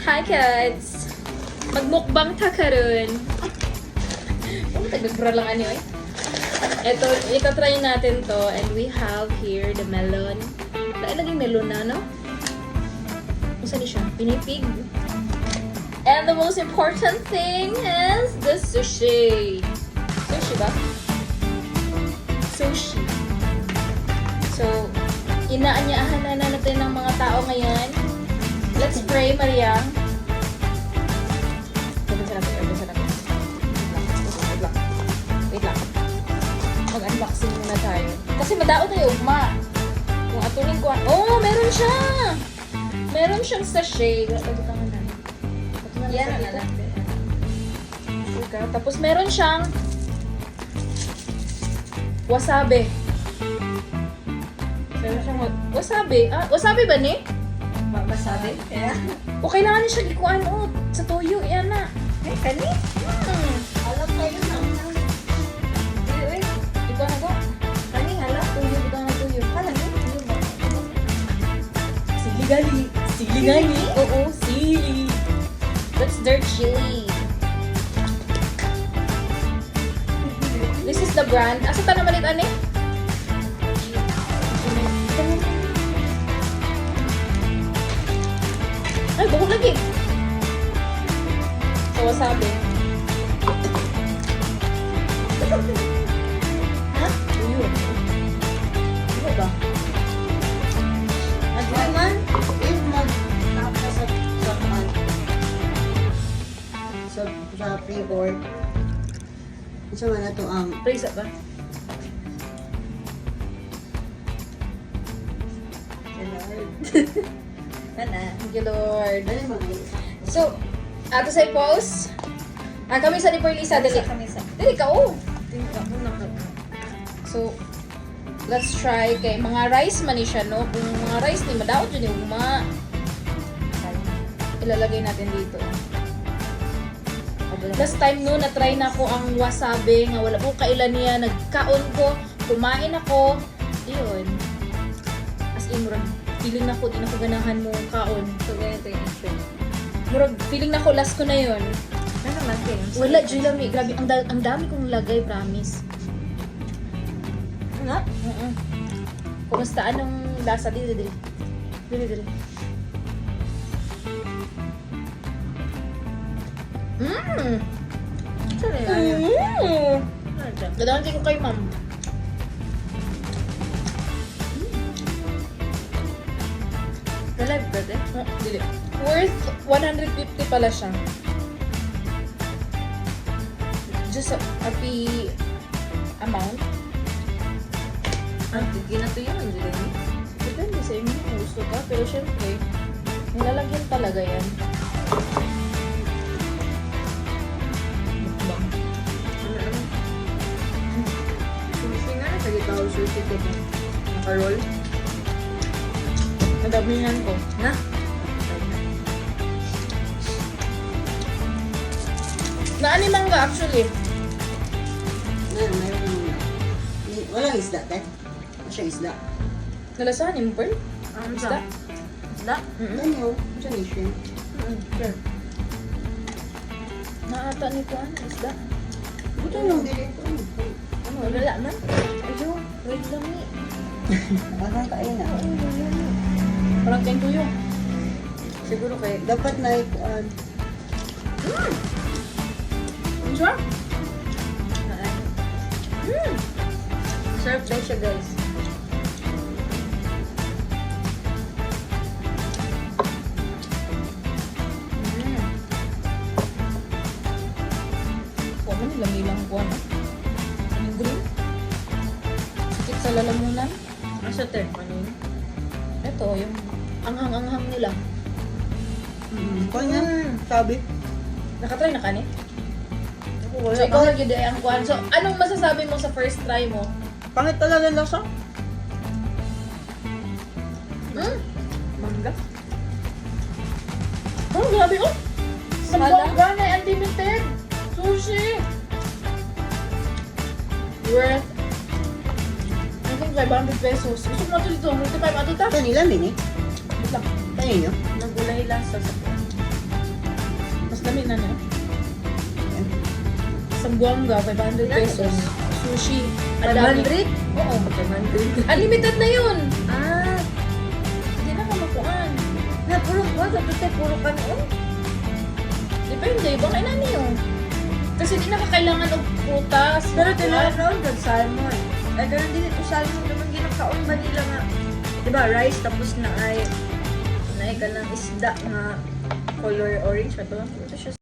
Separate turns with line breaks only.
Hi kids! Magmukbang ta karon. Tagbra lang ano eh. Ito try natin to and we have here the melon. Laging melon na, no? Saan siya? Pinipig. And the most important thing is the sushi. Sushi ba? Sushi. So, inaanyahan na natin ng mga tao ngayon. Let's pray, Maria. Wait lang. Mag-unboxing muna tayo. Kasi madaot na yung ugma. Kung atunin ko. Oh, meron siya! Meron siyang sachet. Tagutangan na. Yan na lang. Tapos meron siyang wasabi. Meron siyang wasabi. Ah, wasabi ba ni?
Masabi? Yeah.
O kailangan niya siya ikuan sa toyo. Yan na.
Ay, kani? Alam kayo na.
Ikaw na ko.
Kani, alam?
Tuyo, ikaw na tuyo.
Alam mo?
Sili gali. Oo, sili. That's their chili. This is the brand. Asa ta naman ito, ane? Ay, buhok lagi. So, wasabi. Ha? Tuyo. Ano ba?
At naman, if mag-tapos sa flavor, isa man na ito ang
Praise up ba? Thank you, Lord.
ano yung mga
So, ato sa post. Kami sa ni Perlisa. Dali. Dali ka, oh. So, let's try kay mga rice man ni siya, no? Kung mga rice ni madaot yun yung mga ilalagay natin dito. Last time no, na-try na ko ang wasabi nga wala ko kailan niya, nagkaon ko, kumain ako, yun. As in, murag, feeling na ko, di na ko ganahan mo kaon.
So, ganito yung issue.
Murag, feeling na ko, last ko na yun.
Ano naman kayo?
Wala, Julami, grabe, ang dami kong lagay, promise.
Nga?
Kumusta? Anong lasa? Dili.
Saan na yun?
Dadaan ko kay ma'am.
Live ba din?
Dili. Worth 150 pala siya. Just a fee amount.
Bigyan na ito yun, Angelina.
Depende sa inyo kung gusto ka. Pero syempre, nilalagyan talaga yan. Mukbang.
Sushi nga, nagkagitaw sushi ko ba? Naka-roll?
Nadamihan ko.
Na?
Naanimang ka actually.
Mayroon naman. Walang isda, te. Siya isda.
Nalasahan mo, Pearl? Isda?
Isda? Ano? Siya ni shrimp.
Sure. Naata ni ko ano, isda.
Buto lang din ito.
Ano, wala man? Ayun, wait lang ni.
Bakang kain na.
Parang kayong tuyo.
Siguro kayo. Dapat na
Ang sarap.
Sarap lang siya, guys.
Huwag mo nilang ilang buwan. Anong green? Sakit sa lalamunan.
Asa, te? Ano yun?
Ito, yung anghang-anghang nila.
Kung yan, sabi.
Nakatry na ka ni?
Wala.
So, ikaw lagi day ang kuhan. So, anong masasabi mo sa first try mo?
Pangit talaga lasa. Mangga.
Oh, grabe oh!
Mala?
Sambuanga na unlimited! Sushi! Worth I think 500 pesos. Gusto mo ito dito. Multiply mo ito ta?
Kanila, Mini.
Wait lang.
Kanino?
Nagulay lang sa sakyan. Dami na niya. Sambuanga, 500 pesos. Sushi. Ang dami.
500?
Oo.
500.
Unlimited na yun.
Ah,
Hindi na ka makuhaan.
na puro ko. Sabi tayo, puro kanon.
Depende, baka nani yun. Kasi di na ka kailangan og prutas.
Pero
mga
tinakaon kag salmon. Ay, ganun din ito salmon naman ginakaon ba nila nga. Diba, rice tapos na ay ka ng isda nga color orange ba to? Ito siya